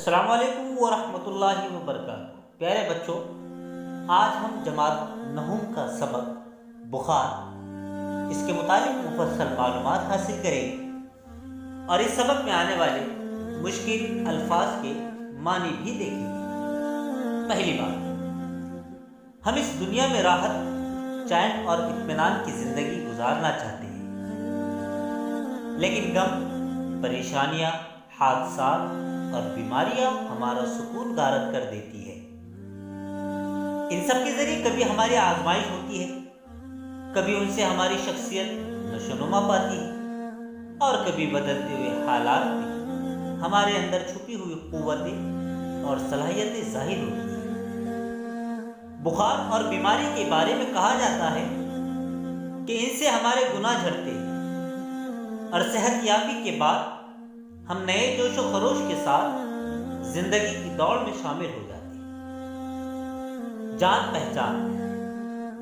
السلام علیکم ورحمۃ اللہ وبرکاتہ۔ پیارے بچوں، آج ہم جماعت نہم کا سبق بخار اس کے متعلق مفصل معلومات حاصل کریں گے اور اس سبق میں آنے والے مشکل الفاظ کے معنی بھی دیکھیں گے۔ پہلی بات، ہم اس دنیا میں راحت، چین اور اطمینان کی زندگی گزارنا چاہتے ہیں، لیکن غم، پریشانیاں، حادثات اور بیماریاں ہمارا سکون غارت کر دیتی ہے۔ ان سب کے ذریعے کبھی ہماری آزمائش ہوتی ہے، کبھی ان سے ہماری شخصیت نشوونما پاتی ہے اور کبھی بدلتے ہوئے حالات میں ہمارے اندر چھپی ہوئی قوتیں اور صلاحیتیں ظاہر ہوتی ہیں۔ بخار اور بیماری کے بارے میں کہا جاتا ہے کہ ان سے ہمارے گناہ جھڑتے ہیں اور صحت یابی کے بعد ہم نئے جوش و خروش کے ساتھ زندگی کی دوڑ میں شامل ہو جاتے ہیں۔ جان پہچان: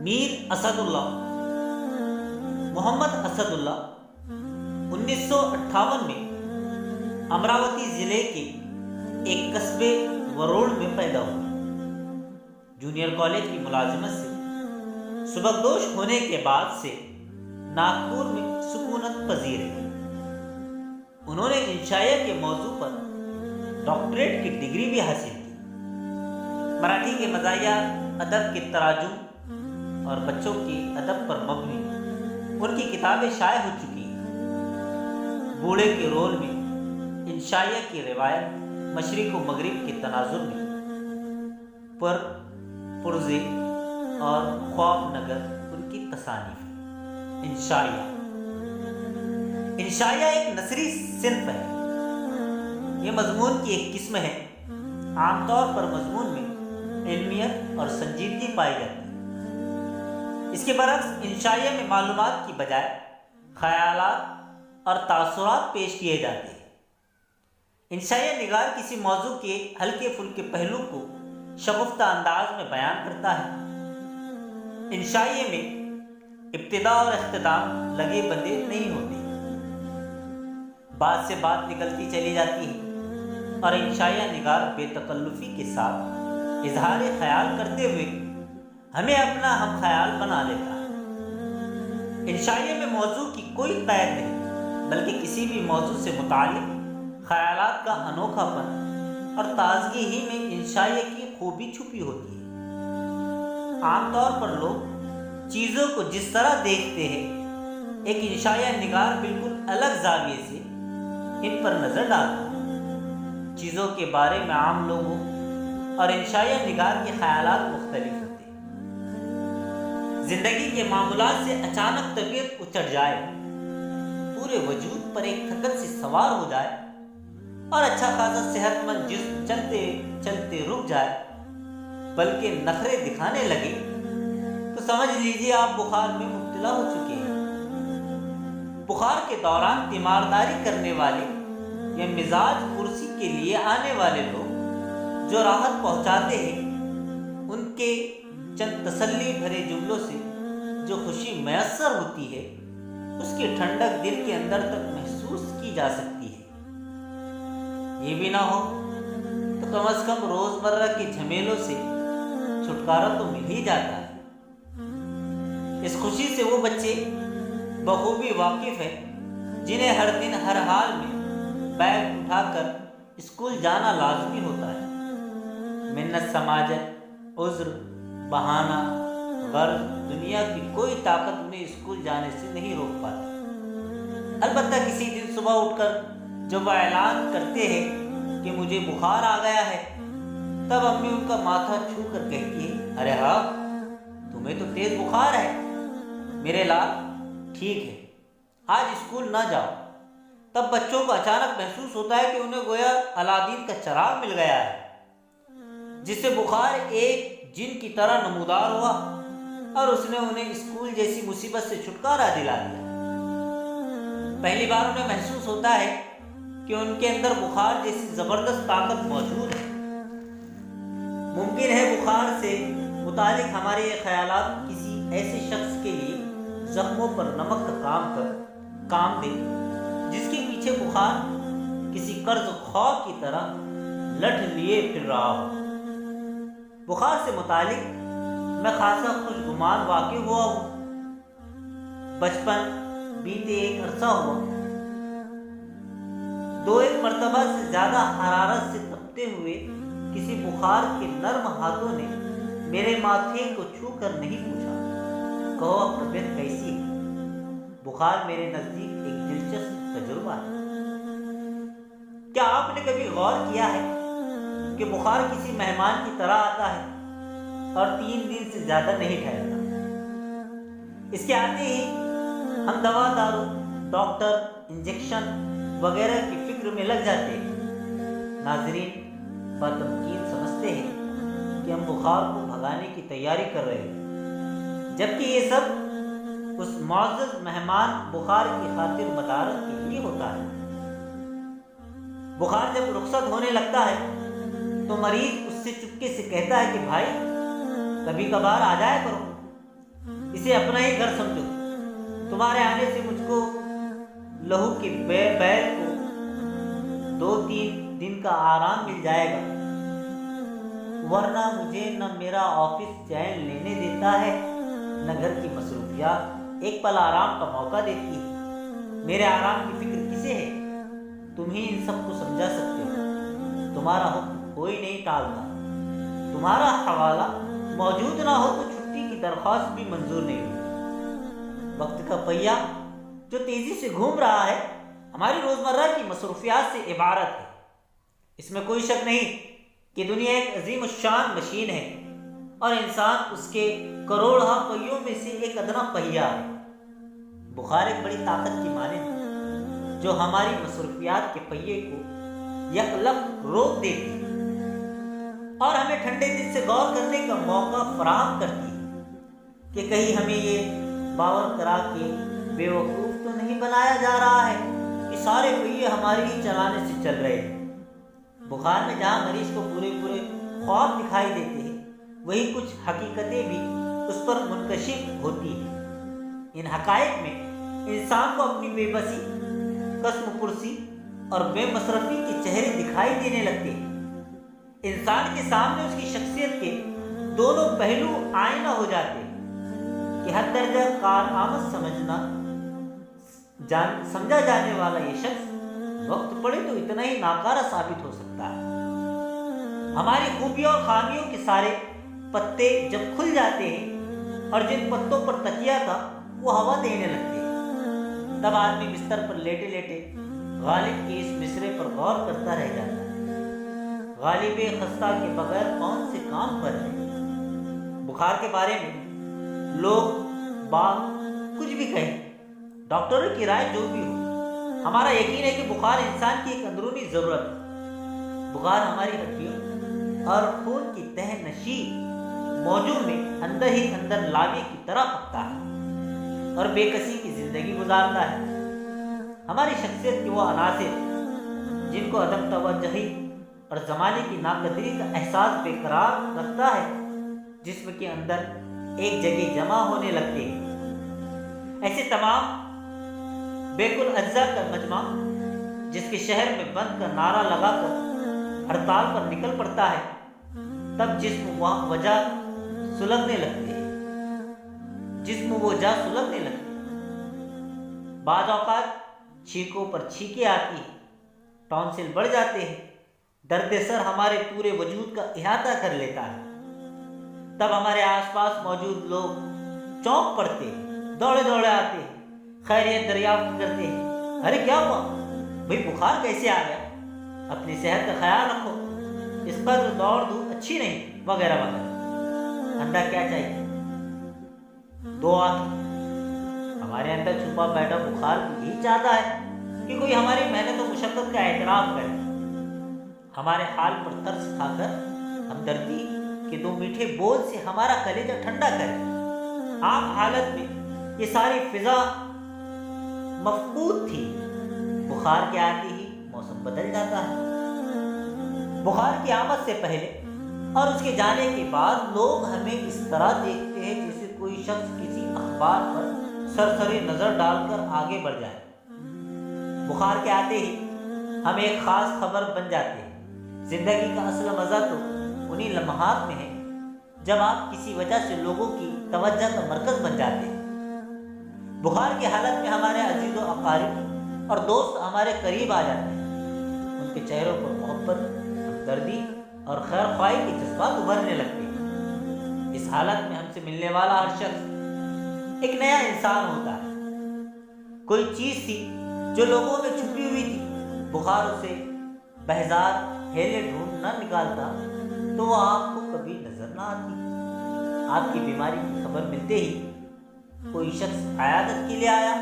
میر اسد اللہ محمد اسد اللہ 1958 میں امراوتی ضلع کے ایک قصبے وروڑ میں پیدا ہوئے۔ جونیئر کالج کی ملازمت سے سبکدوش ہونے کے بعد سے ناگپور میں سکونت پذیر ہے۔ انہوں نے انشائیہ کے موضوع پر ڈاکٹریٹ کی ڈگری بھی حاصل کی۔ مراٹھی کے مزاحیہ ادب کے تراجم اور بچوں کے ادب پر مبنی ان کی کتابیں شائع ہو چکی ہیں۔ بوڑھے کے رول میں انشائیہ کی روایت، مشرق و مغرب کے تناظر میں پرزے اور خواب نگر ان کی تصانیف۔ انشائیہ ایک نثری صنف ہے۔ یہ مضمون کی ایک قسم ہے۔ عام طور پر مضمون میں علمیت اور سنجیدگی پائی جاتی ہے۔ اس کے برعکس انشائیہ میں معلومات کی بجائے خیالات اور تاثرات پیش کیے جاتے ہیں۔ انشائیہ نگار کسی موضوع کے ہلکے پھلکے پہلو کو شگفتہ انداز میں بیان کرتا ہے۔ انشائیہ میں ابتدا اور اختتام لگے بندے نہیں ہوتے، بات سے بات نکلتی چلی جاتی ہے اور انشائیہ نگار بے تکلفی کے ساتھ اظہار خیال کرتے ہوئے ہمیں اپنا ہم خیال بنا لیتا ہے۔ انشائیہ میں موضوع کی کوئی قید نہیں، بلکہ کسی بھی موضوع سے متعلق خیالات کا انوکھا پن اور تازگی ہی میں انشائیہ کی خوبی چھپی ہوتی ہے۔ عام طور پر لوگ چیزوں کو جس طرح دیکھتے ہیں، ایک انشائیہ نگار بالکل الگ زاویے سے ان پر نظر ڈالتا ہے۔ چیزوں کے بارے میں عام لوگوں اور انشائیہ نگار کے خیالات مختلف ہوتے ہیں۔ زندگی کے معمولات سے اچانک طبیعت اچٹ جائے، پورے وجود پر ایک تھکن سی سوار ہو جائے اور اچھا خاصا صحت مند جسم چلتے چلتے رک جائے بلکہ نخرے دکھانے لگے، تو سمجھ لیجیے آپ بخار میں مبتلا ہو چکے ہیں۔ بخار کے دوران تیمارداری کرنے والے یا مزاج پرسی کے لیے آنے والے لوگ جو راحت پہنچاتے ہیں، ان کے چند تسلی بھرے جملوں سے جو خوشی میسر ہوتی ہے، اس کی ٹھنڈک دل کے اندر تک محسوس کی جا سکتی ہے۔ یہ بھی نہ ہو تو کم از کم روزمرہ کے جھمیلوں سے چھٹکارا تو مل ہی جاتا ہے۔ اس خوشی سے وہ بچے بخوبی واقف ہیں جنہیں ہر دن ہر حال میں بیگ اٹھا کر اسکول جانا لازمی ہوتا ہے۔ منت سماجت، عذر، بہانہ، غرض، دنیا کی کوئی طاقت انہیں اسکول جانے سے نہیں روک پاتی۔ البتہ کسی دن صبح اٹھ کر جب وہ اعلان کرتے ہیں کہ مجھے بخار آ گیا ہے، تب امی ان کا ماتھا چھو کر کہتی ہے، ارے ہاں، تمہیں تو تیز بخار ہے میرے لال، ٹھیک ہے، آج اسکول نہ جاؤ۔ تب بچوں کو اچانک محسوس ہوتا ہے کہ انہیں گویا الادین کا چراغ مل گیا ہے، جس سے بخار ایک جن کی طرح نمودار ہوا اور اس نے انہیں اسکول جیسی مصیبت سے چھٹکارا دلا دیا۔ پہلی بار انہیں محسوس ہوتا ہے کہ ان کے اندر بخار جیسی زبردست طاقت موجود ہے۔ ممکن ہے بخار سے متعلق ہمارے یہ خیالات کسی ایسے شخص کے لیے زخموں پر نمک کا کام دے جس کے پیچھے بخار کسی قرض خواہ کی طرح لٹھ لیے پھر رہا ہوں۔ بخار سے متعلق میں خاصا خوشگمان واقع ہوا ہوں۔ بچپن بیتے ایک عرصہ ہوا، 2-1 مرتبہ سے زیادہ حرارت سے تپتے ہوئے کسی بخار کے نرم ہاتھوں نے میرے ماتھے کو چھو کر نہیں پوچھا، کہو اب طبیعت کیسی ہے؟ بخار میرے نزدیک ایک دلچسپ تجربہ ہے۔ کیا آپ نے کبھی غور کیا ہے کہ بخار کسی مہمان کی طرح آتا ہے اور 3 دن سے زیادہ نہیں ٹھہرتا؟ اس کے آتے ہی ہم دوا دارو، ڈاکٹر، انجیکشن وغیرہ کی فکر میں لگ جاتے ہیں۔ ناظرین بتمکین سمجھتے ہیں کہ ہم بخار کو بھگانے کی تیاری کر رہے ہیں، جبکہ یہ سب اس معزز مہمان بخار کی خاطر مدارت کے لیے ہوتا ہے۔ بخار جب رخصت ہونے لگتا ہے تو مریض اس سے چپکے سے کہتا ہے کہ بھائی کبھی کبھار آ جایا کرو، اسے اپنا ہی گھر سمجھو، تمہارے آنے سے مجھ کو لہو کے بیل کو 2-3 دن کا آرام مل جائے گا، ورنہ مجھے نہ میرا آفس چین لینے دیتا ہے، نہ گھر کی مصروفیات ایک پل آرام کا موقع دیتی ہے۔ میرے آرام کی فکر کسے ہے؟ تم ہی ان سب کو سمجھا سکتے ہو۔ تمہارا حکم کوئی نہیں ٹالتا، تمہارا حوالہ موجود نہ ہو تو چھٹی کی درخواست بھی منظور نہیں ہوتی۔ وقت کا پہیہ جو تیزی سے گھوم رہا ہے ہماری روزمرہ کی مصروفیات سے عبارت ہے۔ اس میں کوئی شک نہیں کہ دنیا ایک عظیم الشان مشین ہے اور انسان اس کے کروڑہ پہیوں میں سے ایک ادنا پہیہ ہے۔ بخار ایک بڑی طاقت کی مانند ہے جو ہماری مصروفیات کے پہیے کو یکلخت روک دیتی ہے اور ہمیں ٹھنڈے دل سے غور کرنے کا موقع فراہم کرتی ہے کہ کہیں ہمیں یہ باور کرا کے بے وقوف تو نہیں بنایا جا رہا ہے کہ سارے پہیے ہمارے ہی چلانے سے چل رہے ہیں۔ بخار میں جہاں مریض کو پورے خواب دکھائی دیتے ہیں، وہی کچھ حقیقتیں بھی اس پر منکشف ہوتی ہیں۔ ان حقائق میں انسان کو اپنی بے بسی، قسم پرسی اور بے مصرفی کے چہرے دکھائی دینے لگتے ہیں۔ انسان کے سامنے اس کی شخصیت کے دونوں پہلو آئینہ ہو جاتے ہیں کہ حد درجہ کارآمد سمجھا جانے والا یہ شخص وقت پڑے تو اتنا ہی ناکارہ ثابت ہو سکتا ہے۔ ہماری خوبیوں اور خامیوں کے سارے پتے جب کھل جاتے ہیں اور جن پتوں پر تکیہ تھا وہ ہوا دینے لگتے ہیں، تب آدمی بستر پر لیٹے لیٹے غالب کے اس مصرے پر غور کرتا رہ جاتا ہے، غالب خستہ کے بغیر کون سے کام پر ہے۔ بخار کے بارے میں لوگ باغ کچھ بھی کہیں، ڈاکٹروں کی رائے جو بھی ہو، ہمارا یقین ہے کہ بخار انسان کی ایک اندرونی ضرورت ہے۔ بخار ہماری ہڈیوں اور خون کی تہ نشی موجوں میں اندر ہی اندر لاوے کی طرح پکتا ہے اور بے کسی کی زندگی گزارتا ہے۔ ہماری شخصیت کے وہ عناصر جن کو عدم توجہی اور زمانے کی ناقدری کا احساس بے قرار رکھتا ہے، جسم کے اندر ایک جگہ جمع ہونے لگتے ہیں، ایسے تمام بیکل اجزاء کا مجمع جس کے شہر میں بند کا نعرہ لگا کر ہڑتال پر نکل پڑتا ہے، تب جسم وجہ سلگنے لگتے ہیں، بعض اوقات چھینکوں پر چھینکیں آتی ہیں، ٹونسل بڑھ جاتے ہیں، درد سر ہمارے پورے وجود کا احاطہ کر لیتا ہے، تب ہمارے آس پاس موجود لوگ چونک پڑتے ہیں، دوڑے دوڑے آتے ہیں، خیریت دریافت کرتے ہیں، ارے کیا ہوا بھئی، بخار کیسے آ گیا، اپنی صحت کا خیال رکھو، اس قدر دوڑ دھوپ اچھی نہیں، وغیرہ وغیرہ۔ ٹھنڈا کیا چاہیے؟ دعا کی۔ ہمارے اندر چھپا بیٹھا بخار یہی چاہتا ہے کہ کوئی ہماری محنت و مشقت کا اعتراف کرے، ہمارے حال پر ترس کھا کر ہمدردی کے 2 میٹھے بول سے ہمارا کلیجہ ٹھنڈا کرے۔ عام حالت میں یہ ساری فضا مفقود تھی، بخار کے آتے ہی موسم بدل جاتا ہے۔ بخار کی آمد سے پہلے اور اس کے جانے کے بعد لوگ ہمیں اس طرح دیکھتے ہیں جیسے کوئی شخص کسی اخبار پر سرسری نظر ڈال کر آگے بڑھ جائے۔ بخار کے آتے ہی ہم ایک خاص خبر بن جاتے ہیں، زندگی کا اصل مزہ تو انہی لمحات میں ہے جب آپ کسی وجہ سے لوگوں کی توجہ کا مرکز بن جاتے ہیں۔ بخار کی حالت میں ہمارے عزیز و اقارب اور دوست ہمارے قریب آ جاتے ہیں، ان کے چہروں پر محبت، ہمدردی اور خیر خواہی کے جذبات ابھرنے لگتے ہیں۔ اس حالت میں ہم سے ملنے والا ہر شخص ایک نیا انسان ہوتا ہے۔ کوئی چیز تھی جو لوگوں میں چھپی ہوئی تھی، بخار اسے بہزار ہیلے ڈھونڈ نہ نکالتا تو وہ آپ کو کبھی نظر نہ آتی۔ آپ کی بیماری کی خبر ملتے ہی کوئی شخص عیادت کے لیے آیا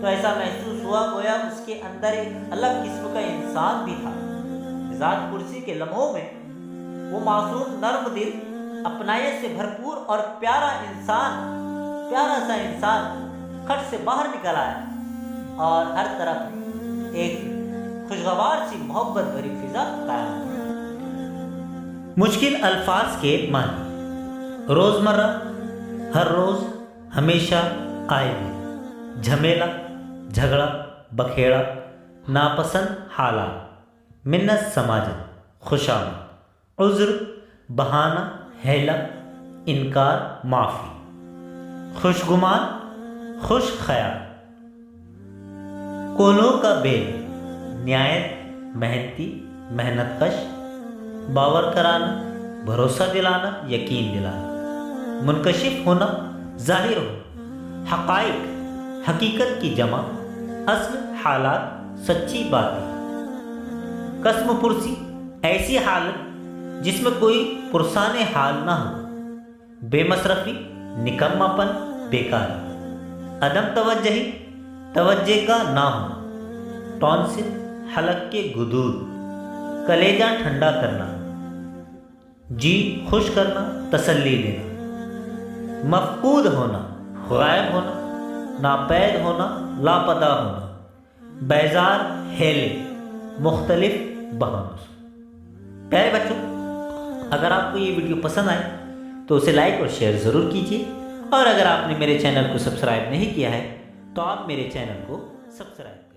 تو ایسا محسوس ہوا گویا اس کے اندر ایک الگ قسم کا انسان بھی تھا۔ ذات کرسی کے لمحوں میں وہ معصوم، نرم دل، اپنائیت سے بھرپور اور پیارا سا انسان کھٹ سے باہر نکل آیا اور ہر طرف ایک خوشگوار سی محبت بھری فضا قائم ہوئی۔ مشکل الفاظ کے معنی: روزمرہ، ہر روز، ہمیشہ، قائم، جھمیلا، جھگڑا، بکھیڑا، ناپسند حالات، منت سماجت، خوشامد، عذر، بہانہ، ہیلا، انکار، معافی، خوشگمان، خوش خیال، کولوں کا بیل، نہایت محنتی، محنت کش، باور کرانا، بھروسہ دلانا، یقین دلانا، منکشف ہونا، ظاہر ہو، حقائق، حقیقت کی جمع، اصل، حالات، سچی باتیں، قسم پرسی، ایسی حالت جس میں کوئی پرسان حال نہ ہو، بے مصرفی، نکما پن، بیکاری، عدم توجہی، توجہ کا نہ ہونا، ٹونسل، حلق کے گدود، کلیجہ ٹھنڈا کرنا، جی خوش کرنا، تسلی دینا، مفقود ہونا، غائب ہونا، ناپید ہونا، لاپتہ ہونا، بیزار، ہیلے، مختلف بہانوں سے۔ پیارے بچوں، اگر آپ کو یہ ویڈیو پسند آئے تو اسے لائک اور شیئر ضرور کیجیے، اور اگر آپ نے میرے چینل کو سبسکرائب نہیں کیا ہے تو آپ میرے چینل کو سبسکرائب